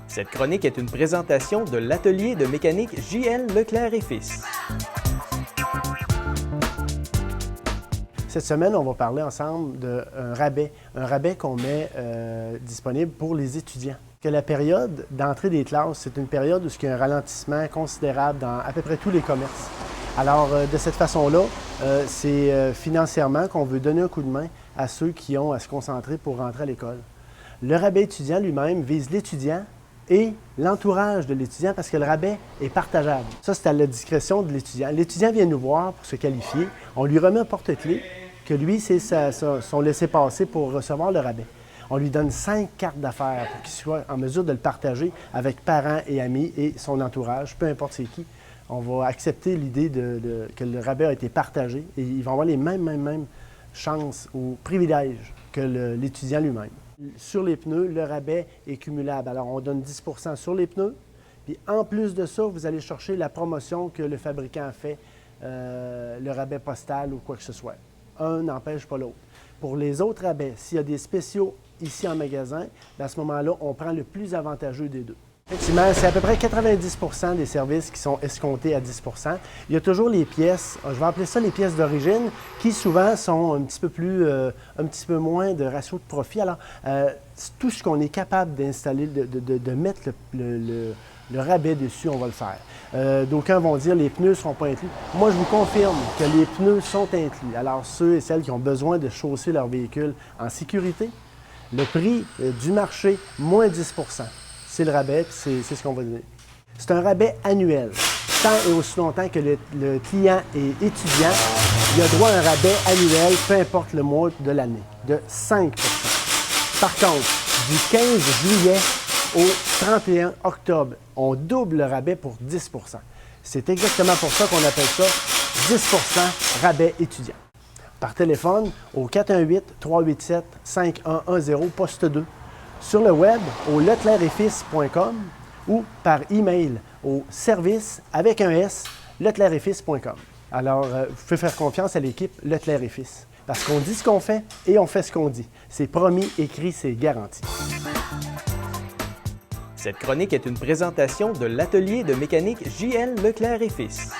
Cette chronique est une présentation de l'atelier de mécanique J.L. Leclerc et Fils. Cette semaine, on va parler ensemble d'un rabais qu'on met disponible pour les étudiants. Que la période d'entrée des classes, c'est une période où il y a un ralentissement considérable dans à peu près tous les commerces. Alors, de cette façon-là, c'est financièrement qu'on veut donner un coup de main à ceux qui ont à se concentrer pour rentrer à l'école. Le rabais étudiant lui-même vise l'étudiant et l'entourage de l'étudiant parce que le rabais est partageable. Ça, c'est à la discrétion de l'étudiant. L'étudiant vient nous voir pour se qualifier. On lui remet un porte-clés que lui, c'est son laissez-passer pour recevoir le rabais. On lui donne 5 cartes d'affaires pour qu'il soit en mesure de le partager avec parents et amis et son entourage, peu importe c'est qui. On va accepter l'idée que le rabais a été partagé et ils vont avoir les mêmes chances ou privilèges que l'étudiant lui-même. Sur les pneus, le rabais est cumulable. Alors, on donne 10 % sur les pneus. Puis, en plus de ça, vous allez chercher la promotion que le fabricant a fait, le rabais postal ou quoi que ce soit. Un n'empêche pas l'autre. Pour les autres rabais, s'il y a des spéciaux ici en magasin, à ce moment-là, on prend le plus avantageux des deux. Effectivement, c'est à peu près 90 % des services qui sont escomptés à 10 %. Il y a toujours les pièces, je vais appeler ça les pièces d'origine, qui souvent sont un petit peu moins de ratio de profit. Alors, tout ce qu'on est capable d'installer, de mettre le rabais dessus, on va le faire. D'aucuns vont dire les pneus ne seront pas inclus. Moi, je vous confirme que les pneus sont inclus. Alors, ceux et celles qui ont besoin de chausser leur véhicule en sécurité, le prix du marché, moins 10 %. C'est le rabais, c'est ce qu'on va donner. C'est un rabais annuel. Tant et aussi longtemps que le client est étudiant, il a droit à un rabais annuel, peu importe le mois de l'année, de 5 %. Par contre, du 15 juillet au 31 octobre, on double le rabais pour 10 %. C'est exactement pour ça qu'on appelle ça 10 % rabais étudiant. Par téléphone au 418-387-5110, poste 2. Sur le web au leclercetfils.com ou par email au service avec un S, leclercetfils.com. Alors, vous pouvez faire confiance à l'équipe Leclerc et Fils parce qu'on dit ce qu'on fait et on fait ce qu'on dit. C'est promis, écrit, c'est garanti. Cette chronique est une présentation de l'atelier de mécanique J.L. Leclerc et Fils.